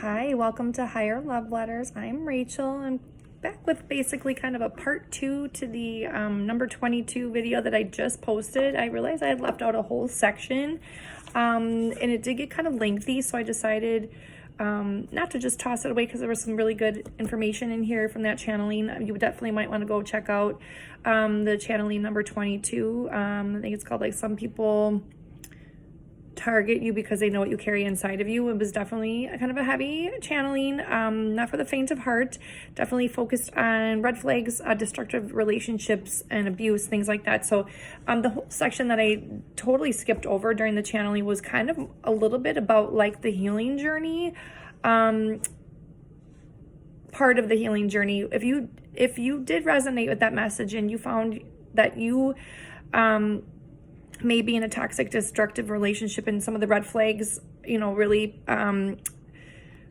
Hi, welcome to Higher Love Letters. I'm Rachel. I'm back with basically kind of a part 2 to the number 22 video that I just posted. I realized I had left out a whole section and it did get kind of lengthy, so I decided not to just toss it away because there was some really good information in here from that channeling. You definitely might want to go check out the channeling number 22. I think it's called like Some People Target You Because They Know What You Carry Inside of You. It was definitely kind of a heavy channeling, not for the faint of heart. Definitely focused on red flags, destructive relationships and abuse, things like that. So the whole section that I totally skipped over during the channeling was kind of a little bit about like the healing journey, part of the healing journey. If you did resonate with that message and you found that you maybe in a toxic, destructive relationship, and some of the red flags, really, the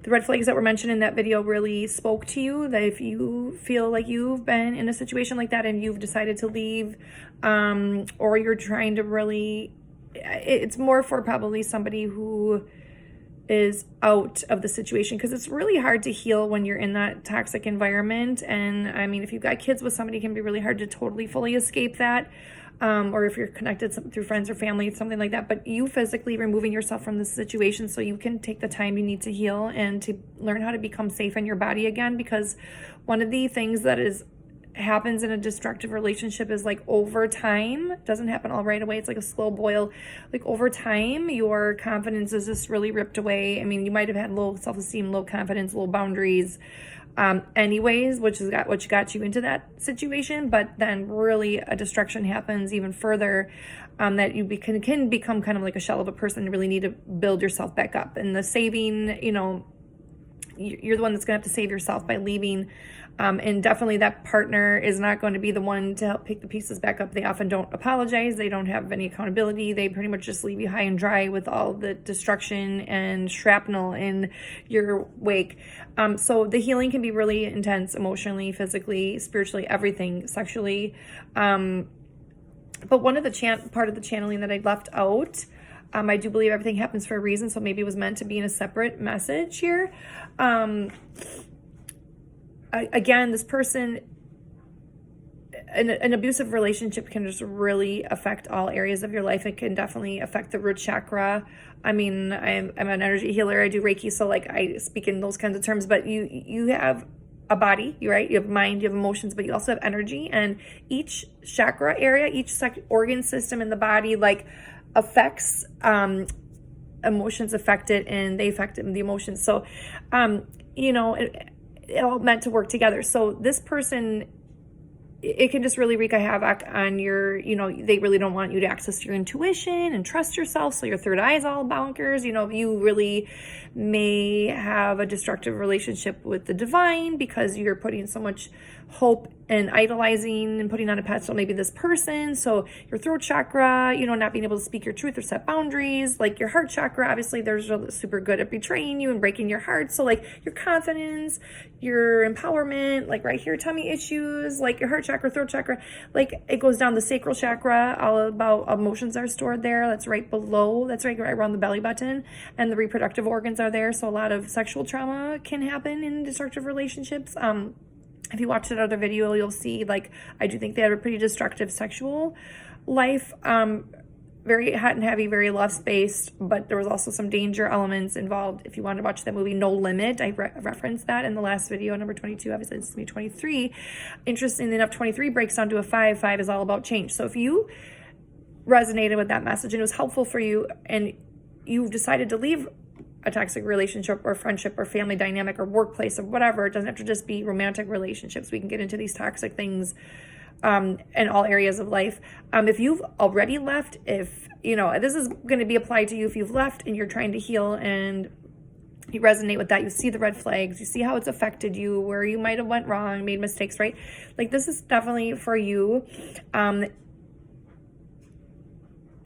red flags that were mentioned in that video really spoke to you, that if you feel like you've been in a situation like that and you've decided to leave, or you're trying to really, it's more for probably somebody who is out of the situation, because it's really hard to heal when you're in that toxic environment. And I mean, if you've got kids with somebody, it can be really hard to totally fully escape that. Or if you're connected through friends or family, something like that, but you physically removing yourself from the situation so you can take the time you need to heal and to learn how to become safe in your body again. Because one of the things that happens in a destructive relationship is like over time, it doesn't happen all right away. It's like a slow boil. Like over time, your confidence is just really ripped away. I mean, you might have had low self-esteem, low confidence, low boundaries, anyways, which got you into that situation. But then really a destruction happens even further, that you can become kind of like a shell of a person and really need to build yourself back up. And the saving, you're the one that's going to have to save yourself by leaving. And definitely that partner is not going to be the one to help pick the pieces back up. They often don't apologize. They don't have any accountability. They pretty much just leave you high and dry with all the destruction and shrapnel in your wake. So the healing can be really intense emotionally, physically, spiritually, everything, sexually. But one of the part of the channeling that I left out, I do believe everything happens for a reason, so maybe it was meant to be in a separate message here. Again, this person, an abusive relationship can just really affect all areas of your life. It can definitely affect the root chakra. I mean, I'm an energy healer. I do Reiki, so like I speak in those kinds of terms, but you have a body, right? You have mind, you have emotions, but you also have energy, and each chakra area, each organ system in the body, like affects, emotions affect it, and they affect the emotions. So, it all meant to work together. So this person, it can just really wreak a havoc on your, they really don't want you to access your intuition and trust yourself. So your third eye is all bonkers. You really may have a destructive relationship with the divine because you're putting so much hope and idolizing and putting on a pedestal maybe this person. So your throat chakra, not being able to speak your truth or set boundaries. Like your heart chakra, obviously they're super good at betraying you and breaking your heart. So like your confidence, your empowerment, like right here, tummy issues, like your heart chakra, throat chakra, like it goes down the sacral chakra, all about emotions are stored there. That's right below, that's right around the belly button, and the reproductive organs are there. So a lot of sexual trauma can happen in destructive relationships. If you watch that other video, you'll see, like, I do think they had a pretty destructive sexual life, very hot and heavy, very lust-based, but there was also some danger elements involved. If you want to watch that movie, No Limit, I referenced that in the last video, number 22, obviously it's me 23. Interestingly enough, 23 breaks down to a 5. 5 is all about change. So if you resonated with that message and it was helpful for you, and you've decided to leave a toxic relationship or friendship or family dynamic or workplace or whatever, it doesn't have to just be romantic relationships. We can get into these toxic things in all areas of life. If you've already left, if, this is going to be applied to you if you've left and you're trying to heal and you resonate with that, you see the red flags, you see how it's affected you, where you might have went wrong, made mistakes, right? Like this is definitely for you.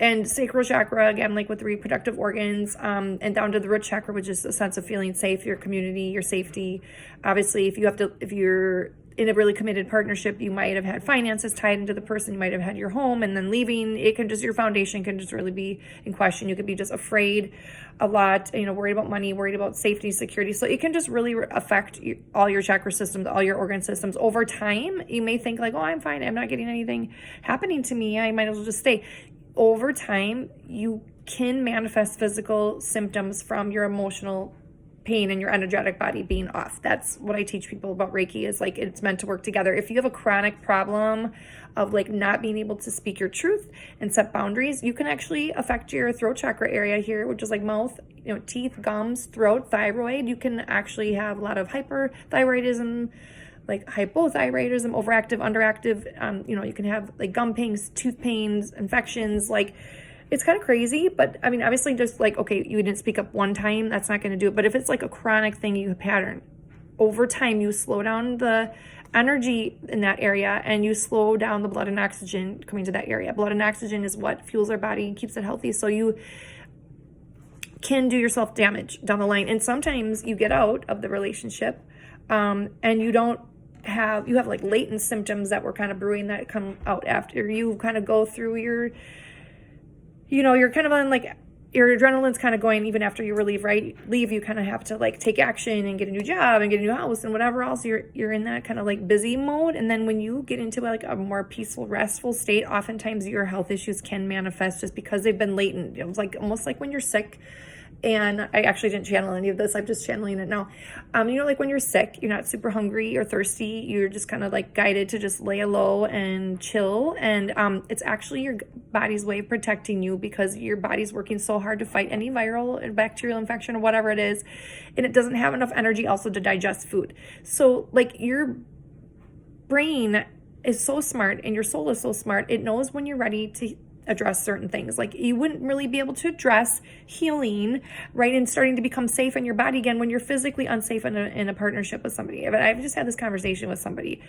And sacral chakra, again, like with the reproductive organs, and down to the root chakra, which is a sense of feeling safe, your community, your safety. Obviously, if you're in a really committed partnership, you might have had finances tied into the person, you might have had your home, and then leaving, your foundation can just really be in question. You could be just afraid a lot, worried about money, worried about safety, security. So it can just really affect all your chakra systems, all your organ systems. Over time, you may think like, oh, I'm fine, I'm not getting anything happening to me, I might as well just stay. Over time, you can manifest physical symptoms from your emotional pain and your energetic body being off. That's what I teach people about Reiki, is like, it's meant to work together. If you have a chronic problem of like not being able to speak your truth and set boundaries, you can actually affect your throat chakra area here, which is like mouth, teeth, gums, throat, thyroid. You can actually have a lot of hyperthyroidism, like hypothyroidism, overactive, underactive. You can have like gum pains, tooth pains, infections, like, it's kind of crazy, but I mean, obviously just like, okay, you didn't speak up one time, that's not going to do it. But if it's like a chronic thing, you pattern, over time, you slow down the energy in that area and you slow down the blood and oxygen coming to that area. Blood and oxygen is what fuels our body and keeps it healthy. So you can do yourself damage down the line. And sometimes you get out of the relationship and you have like latent symptoms that were kind of brewing that come out after you kind of go through you're kind of on like, your adrenaline's kind of going even after you leave, you kind of have to like take action and get a new job and get a new house and whatever else. You're in that kind of like busy mode. And then when you get into like a more peaceful, restful state, oftentimes your health issues can manifest just because they've been latent. It was like almost like when you're sick. And I actually didn't channel any of this, I'm just channeling it now. Like when you're sick, you're not super hungry or thirsty, you're just kind of like guided to just lay low and chill. And it's actually your body's way of protecting you, because your body's working so hard to fight any viral and bacterial infection or whatever it is. And it doesn't have enough energy also to digest food. So like your brain is so smart and your soul is so smart, it knows when you're ready to address certain things. Like you wouldn't really be able to address healing, right, and starting to become safe in your body again when you're physically unsafe in a partnership with somebody. I've just had this conversation with somebody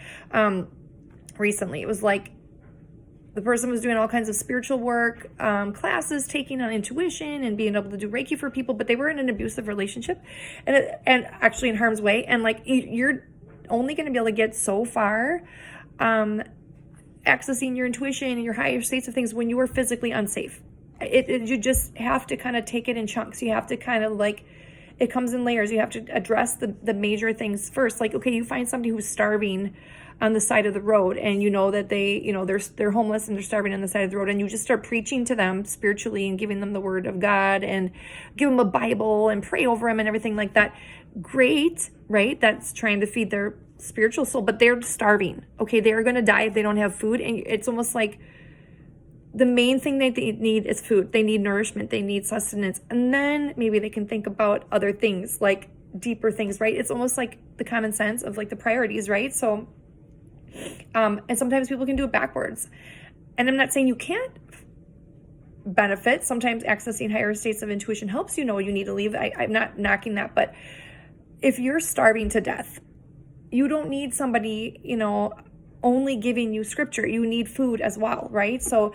recently. It was like the person was doing all kinds of spiritual work, classes, taking on intuition and being able to do Reiki for people, but they were in an abusive relationship and actually in harm's way. And like you're only going to be able to get so far accessing your intuition and your higher states of things when you are physically unsafe. You just have to kind of take it in chunks. You have to kind of like, it comes in layers. You have to address the major things first. Like, okay, you find somebody who's starving on the side of the road, and you know that they're homeless and they're starving on the side of the road, and you just start preaching to them spiritually and giving them the word of God and give them a Bible and pray over them and everything like that. Great, right? That's trying to feed their spiritual soul, but they're starving. Okay, they're going to die if they don't have food. And it's almost like the main thing that they need is food. They need nourishment. They need sustenance. And then maybe they can think about other things, like deeper things, right? It's almost like the common sense of like the priorities, right? So, and sometimes people can do it backwards. And I'm not saying you can't benefit. Sometimes accessing higher states of intuition helps you know you need to leave. I'm not knocking that, but if you're starving to death, you don't need somebody, only giving you scripture. You need food as well, right? So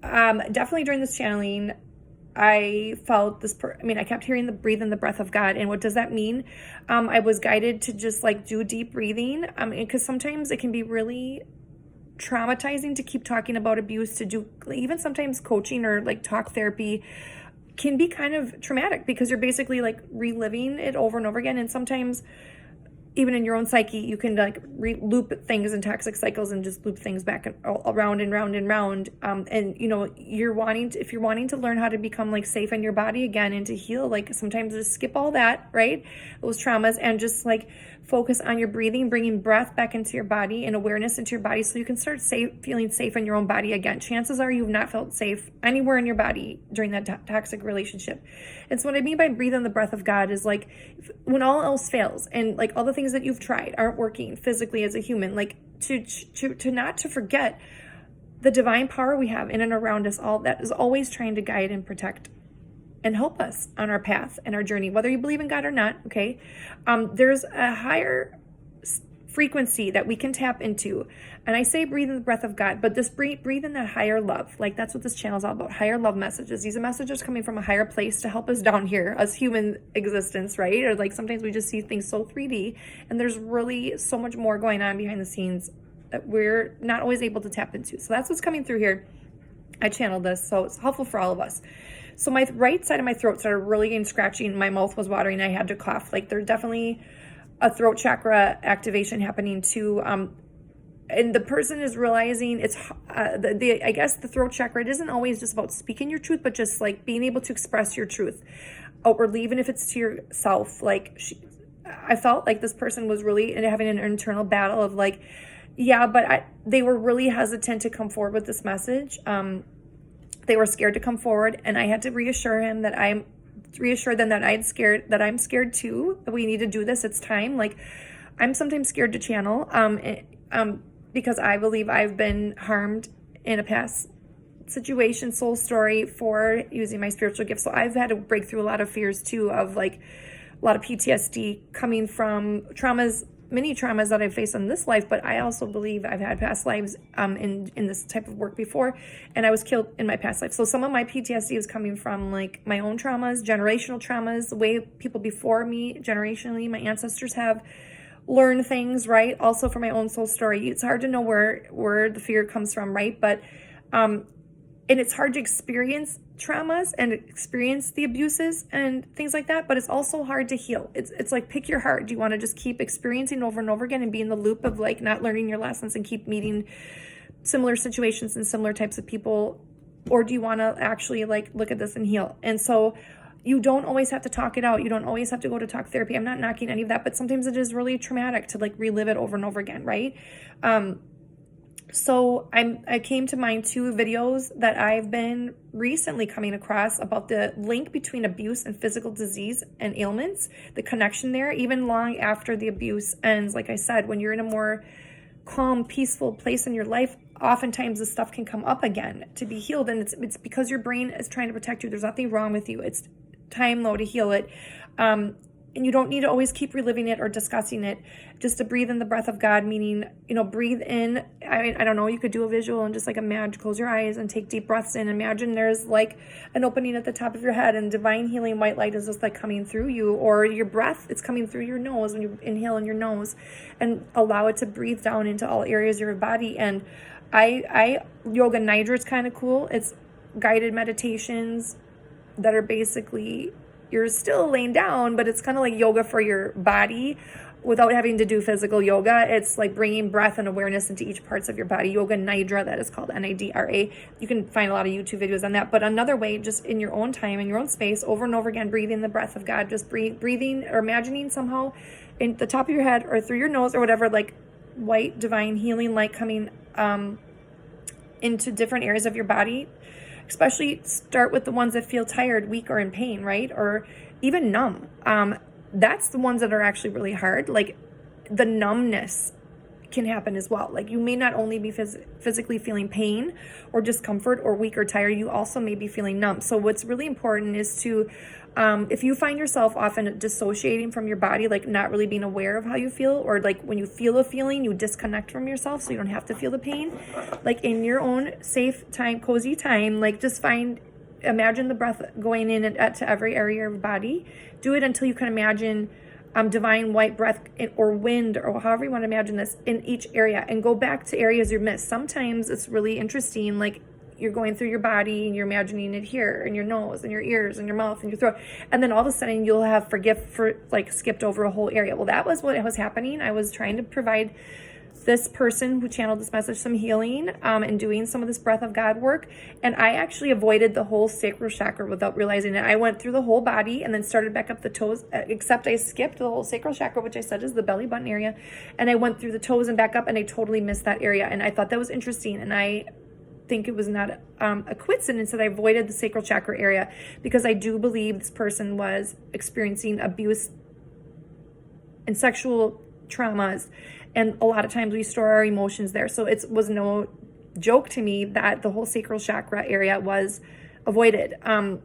definitely during this channeling, I felt this, I kept hearing the breathe in the breath of God. And what does that mean? I was guided to just like do deep breathing, because sometimes it can be really traumatizing to keep talking about abuse, to do even sometimes coaching or like talk therapy can be kind of traumatic, because you're basically like reliving it over and over again. And sometimes even in your own psyche, you can like loop things in toxic cycles and just loop things back around and round and round. And if you're wanting to learn how to become like safe in your body again and to heal, like sometimes just skip all that, right? Those traumas, and just like focus on your breathing, bringing breath back into your body and awareness into your body, so you can start feeling safe in your own body again. Chances are you've not felt safe anywhere in your body during that toxic relationship. And so what I mean by breathe in the breath of God is like when all else fails and like all the things that you've tried aren't working physically as a human, like to not to forget the divine power we have in and around us all, that is always trying to guide and protect and help us on our path and our journey, whether you believe in God or not. Okay. There's a higher frequency that we can tap into. And I say breathe in the breath of God, but this breathe in that higher love. Like that's what this channel is all about, higher love messages. These are messages coming from a higher place to help us down here as human existence, right? Or like sometimes we just see things so 3D, and there's really so much more going on behind the scenes that we're not always able to tap into. So that's what's coming through here. I channeled this, so it's helpful for all of us. So my right side of my throat started really getting scratchy, and my mouth was watering. I had to cough. Like there's definitely a throat chakra activation happening too. And the person is realizing it's I guess the throat chakra, it isn't always just about speaking your truth, but just like being able to express your truth outwardly, even if it's to yourself. Like I felt like this person was really having an internal battle of like, yeah, but they were really hesitant to come forward with this message. They were scared to come forward, and I had to reassure them that I'm scared too, that we need to do this. It's time. Like I'm sometimes scared to channel, because I believe I've been harmed in a past situation, soul story, for using my spiritual gifts. So I've had to break through a lot of fears too, of like a lot of PTSD coming from traumas, many traumas that I've faced in this life, but I also believe I've had past lives in this type of work before, and I was killed in my past life. So some of my PTSD is coming from like my own traumas, generational traumas, the way people before me, generationally, my ancestors have learned things, right? Also for my own soul story. It's hard to know where the fear comes from, right? But and it's hard to experience traumas and experience the abuses and things like that, but it's also hard to heal. It's like, pick your heart. Do you want to just keep experiencing over and over again and be in the loop of like not learning your lessons and keep meeting similar situations and similar types of people? Or do you want to actually like look at this and heal? And so you don't always have to talk it out. You don't always have to go to talk therapy. I'm not knocking any of that, but sometimes it is really traumatic to like relive it over and over again, right? So I came to mind two videos that I've been recently coming across about the link between abuse and physical disease and ailments, the connection there, even long after the abuse ends. Like I said, when you're in a more calm, peaceful place in your life, oftentimes this stuff can come up again to be healed. And it's because your brain is trying to protect you. There's nothing wrong with you. It's time though to heal it. And you don't need to always keep reliving it or discussing it. Just to breathe in the breath of God, meaning, breathe in. I mean, I don't know, you could do a visual and just like imagine, close your eyes and take deep breaths in. Imagine there's like an opening at the top of your head and divine healing white light is just like coming through you, or your breath, it's coming through your nose when you inhale in your nose, and allow it to breathe down into all areas of your body. And I Yoga Nidra is kind of cool. It's guided meditations that are basically, you're still laying down, but it's kind of like yoga for your body without having to do physical yoga. It's like bringing breath and awareness into each parts of your body. Yoga Nidra, that is called Nidra. You can find a lot of YouTube videos on that. But another way, just in your own time, in your own space, over and over again, breathing the breath of God, just breathing or imagining somehow in the top of your head or through your nose or whatever, like white divine healing light coming into different areas of your body. Especially start with the ones that feel tired, weak, or in pain, right? Or even numb. That's the ones that are actually really hard. Like the numbness can happen as well. Like you may not only be physically feeling pain or discomfort or weak or tired, you also may be feeling numb. So what's really important is to, if you find yourself often dissociating from your body, like not really being aware of how you feel, or like when you feel a feeling, you disconnect from yourself so you don't have to feel the pain, like in your own safe time, cozy time, like just imagine the breath going in to every area of your body. Do it until you can imagine divine white breath or wind, or however you want to imagine this, in each area, and go back to areas you missed. Sometimes it's really interesting, like you're going through your body and you're imagining it here in your nose and your ears and your mouth and your throat, and then all of a sudden you'll have skipped over a whole area. Well, that was what was happening. I was trying to provide this person who channeled this message some healing and doing some of this breath of God work, and I actually avoided the whole sacral chakra without realizing it. I went through the whole body and then started back up the toes, except I skipped the whole sacral chakra, which I said is the belly button area, and I went through the toes and back up, and I totally missed that area. And I thought that was interesting, and I think it was not a coincidence that I avoided the sacral chakra area, because I do believe this person was experiencing abuse and sexual traumas, and a lot of times we store our emotions there. So it was no joke to me that the whole sacral chakra area was avoided. And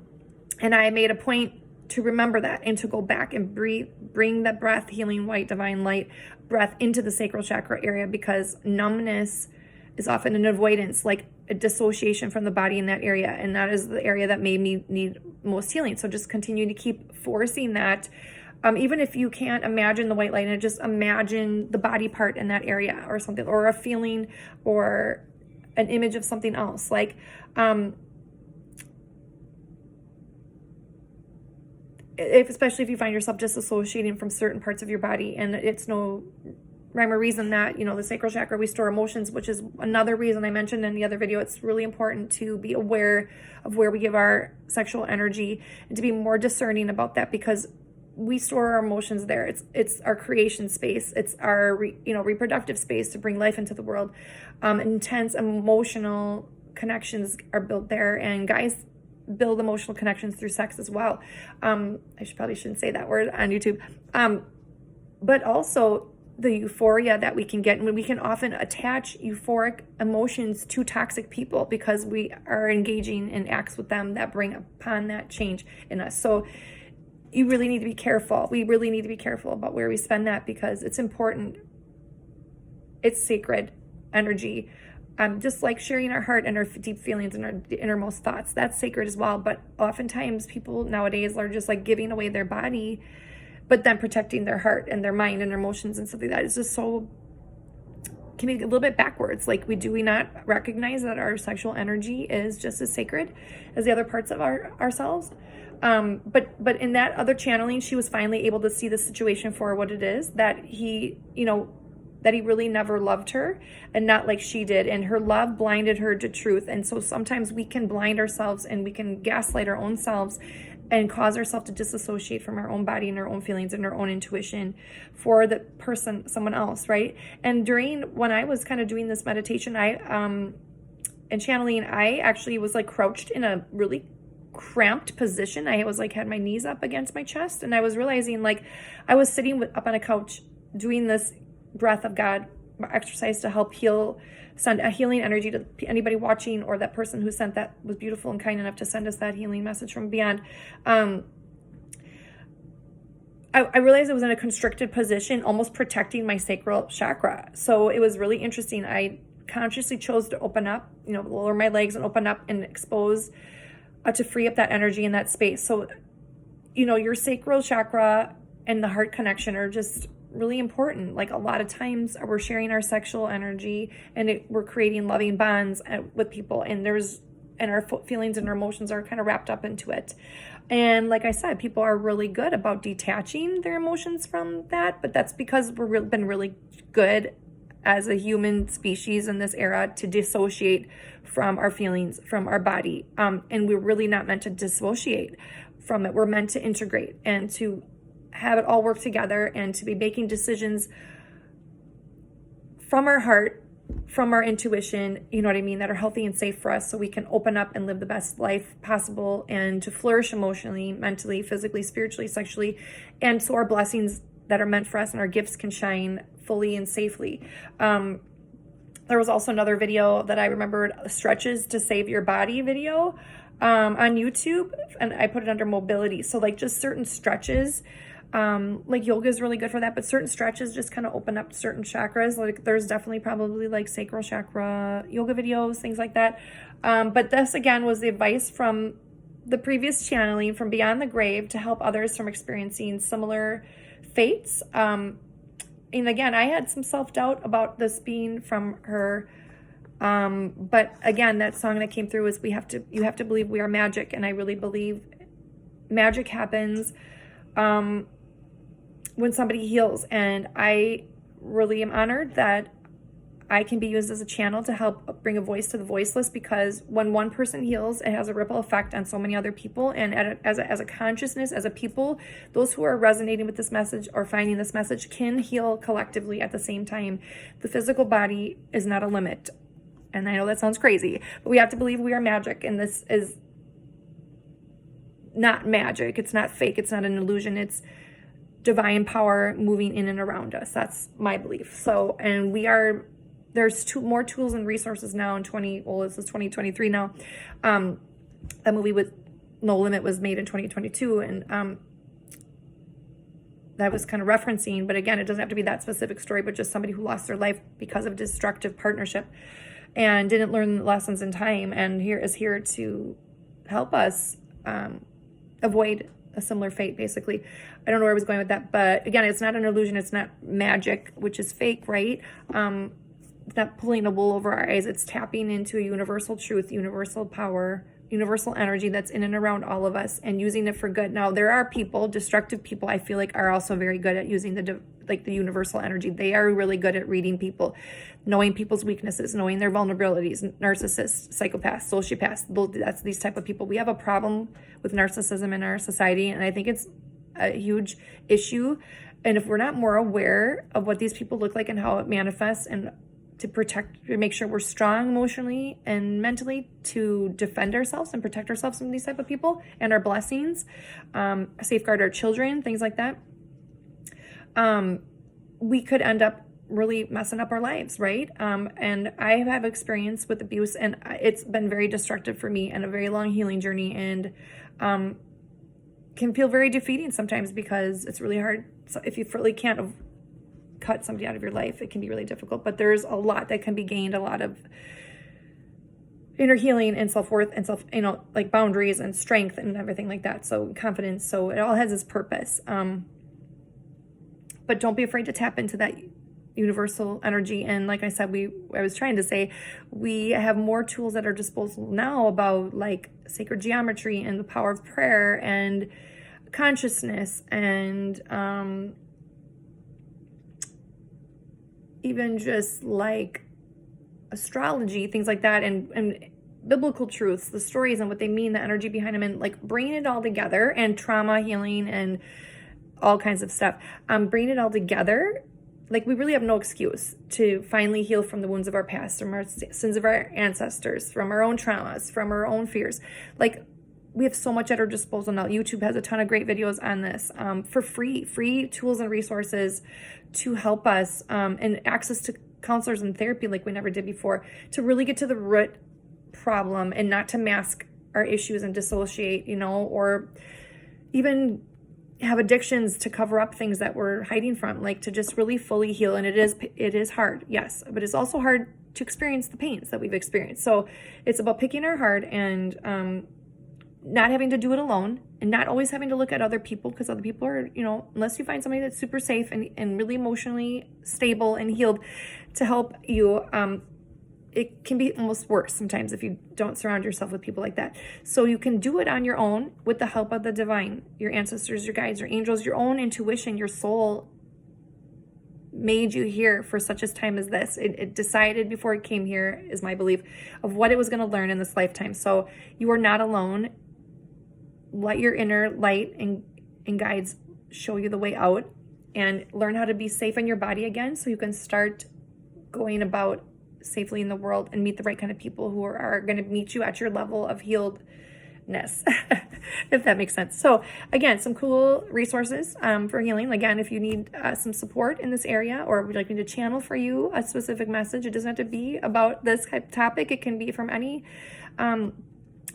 I made a point to remember that and to go back and bring that breath, healing, white, divine light breath into the sacral chakra area, because numbness is often an avoidance, like a dissociation from the body in that area. And that is the area that made me need most healing. So just continue to keep forcing that. Even if you can't imagine the white light, and just imagine the body part in that area or something, or a feeling or an image of something else. Like, especially if you find yourself disassociating from certain parts of your body, and it's no rhyme or reason that, the sacral chakra, we store emotions, which is another reason I mentioned in the other video. It's really important to be aware of where we give our sexual energy and to be more discerning about that, because we store our emotions there. It's our creation space. It's our reproductive space to bring life into the world. Intense emotional connections are built there, and guys build emotional connections through sex as well. I probably shouldn't say that word on YouTube. But also the euphoria that we can get, and we can often attach euphoric emotions to toxic people because we are engaging in acts with them that bring upon that change in us. So you really need to be careful. We really need to be careful about where we spend that, because it's important. It's sacred energy. Just like sharing our heart and our deep feelings and our innermost thoughts, that's sacred as well. But oftentimes people nowadays are just like giving away their body, but then protecting their heart and their mind and their emotions and stuff like that is just can be a little bit backwards. Like, do we not recognize that our sexual energy is just as sacred as the other parts of ourselves? But in that other channeling, she was finally able to see the situation for what it is, that he really never loved her, and not like she did. And her love blinded her to truth. And so sometimes we can blind ourselves and we can gaslight our own selves and cause ourselves to disassociate from our own body and our own feelings and our own intuition for the person, someone else, right? And when I was kind of doing this meditation, and channeling, I actually was like crouched in a really cramped position. I was like, had my knees up against my chest, and I was realizing, like, I was sitting up on a couch doing this breath of God exercise to help send a healing energy to anybody watching, or that person who sent that was beautiful and kind enough to send us that healing message from beyond. I realized I was in a constricted position, almost protecting my sacral chakra. So it was really interesting. I consciously chose to open up, lower my legs and open up and expose, to free up that energy in that space. So, your sacral chakra and the heart connection are just really important. Like, a lot of times we're sharing our sexual energy and we're creating loving bonds with people, and our feelings and our emotions are kind of wrapped up into it. And like I said, people are really good about detaching their emotions from that, but that's because we've been really good as a human species in this era to dissociate from our feelings, from our body. And we're really not meant to dissociate from it. We're meant to integrate and to have it all work together, and to be making decisions from our heart, from our intuition, that are healthy and safe for us, so we can open up and live the best life possible, and to flourish emotionally, mentally, physically, spiritually, sexually, and so our blessings that are meant for us and our gifts can shine fully and safely. There was also another video that I remembered, stretches to save your body video, on YouTube, and I put it under mobility. So like just certain stretches, like yoga is really good for that, but certain stretches just kind of open up certain chakras. Like there's definitely probably like sacral chakra yoga videos, things like that. But this again was the advice from the previous channeling from Beyond the Grave to help others from experiencing similar fates. And again, I had some self-doubt about this being from her. But again, that song that came through was you have to believe we are magic. And I really believe magic happens, when somebody heals. And I really am honored that I can be used as a channel to help bring a voice to the voiceless, because when one person heals, it has a ripple effect on so many other people. And as a consciousness, as a people, those who are resonating with this message or finding this message can heal collectively at the same time. The physical body is not a limit. And I know that sounds crazy, but we have to believe we are magic. And this is not magic. It's not fake. It's not an illusion. It's divine power moving in and around us. That's my belief. So, and there's more tools and resources now this is 2023 now. That movie with No Limit was made in 2022, and that was kind of referencing, but again, it doesn't have to be that specific story, but just somebody who lost their life because of destructive partnership and didn't learn the lessons in time, and is here to help us avoid a similar fate, basically. I don't know where I was going with that, but again, it's not an illusion, it's not magic, which is fake, right? It's not pulling the wool over our eyes, it's tapping into a universal truth, universal power, universal energy that's in and around all of us, and using it for good. Now, there are people, destructive people, I feel like, are also very good at using the universal energy. They are really good at reading people, knowing people's weaknesses, knowing their vulnerabilities. Narcissists, psychopaths, sociopaths, that's these type of people. We have a problem with narcissism in our society, and I think it's a huge issue. And if we're not more aware of what these people look like and how it manifests, and to make sure we're strong emotionally and mentally to defend ourselves and protect ourselves from these type of people and our blessings, safeguard our children, things like that, we could end up really messing up our lives, right? And I have experience with abuse, and it's been very destructive for me and a very long healing journey, and can feel very defeating sometimes because it's really hard. So if you really can't cut somebody out of your life, it can be really difficult, but there's a lot that can be gained, a lot of inner healing and self-worth and like boundaries and strength and everything like that. So confidence. So it all has its purpose. But don't be afraid to tap into that universal energy. And like I said, I was trying to say, we have more tools at our disposal now about like sacred geometry and the power of prayer and consciousness and, even just like astrology, things like that, and biblical truths, the stories and what they mean, the energy behind them, and like bringing it all together, and trauma healing and all kinds of stuff. Bringing it all together, like we really have no excuse to finally heal from the wounds of our past, from our sins of our ancestors, from our own traumas, from our own fears. Like we have so much at our disposal now. YouTube has a ton of great videos on this for free tools and resources to help us, and access to counselors and therapy like we never did before, to really get to the root problem and not to mask our issues and dissociate, or even have addictions to cover up things that we're hiding from, like to just really fully heal. And it is hard, yes, but it's also hard to experience the pains that we've experienced. So it's about picking our heart and not having to do it alone, and not always having to look at other people, because other people are, unless you find somebody that's super safe and really emotionally stable and healed to help you, it can be almost worse sometimes if you don't surround yourself with people like that. So you can do it on your own with the help of the divine, your ancestors, your guides, your angels, your own intuition. Your soul made you here for such a time as this. It decided before it came here, is my belief, of what it was going to learn in this lifetime. So you are not alone. Let your inner light and guides show you the way out, and learn how to be safe in your body again, so you can start going about safely in the world and meet the right kind of people who are going to meet you at your level of healedness, if that makes sense. So again, some cool resources for healing. Again, if you need some support in this area, or would like me to channel for you a specific message, it doesn't have to be about this type of topic. It can be from any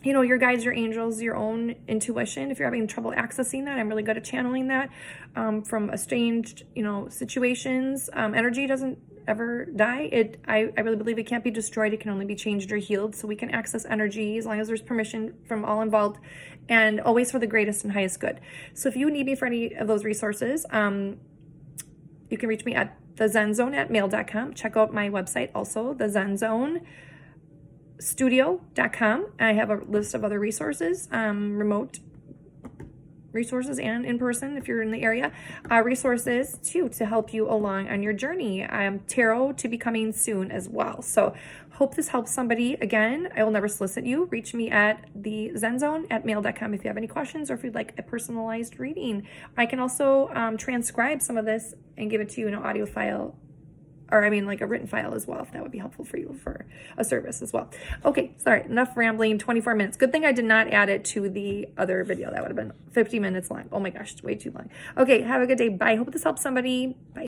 your guides, your angels, your own intuition. If you're having trouble accessing that, I'm really good at channeling that from estranged, situations. Energy doesn't ever die. I really believe it can't be destroyed. It can only be changed or healed. So we can access energy as long as there's permission from all involved, and always for the greatest and highest good. So if you need me for any of those resources, you can reach me at thezenzone@mail.com. Check out my website also, thezenzone.studio.com. I have a list of other resources, remote resources and in person if you're in the area, resources too to help you along on your journey. Tarot to be coming soon as well. So hope this helps somebody. Again, I will never solicit you. Reach me at thezenzone@mail.com if you have any questions, or if you'd like a personalized reading. I can also transcribe some of this and give it to you in an audio file, or like a written file as well, if that would be helpful for you for a service as well. Okay, sorry, enough rambling, 24 minutes. Good thing I did not add it to the other video. That would have been 50 minutes long. Oh my gosh, way too long. Okay, have a good day. Bye. Hope this helps somebody. Bye.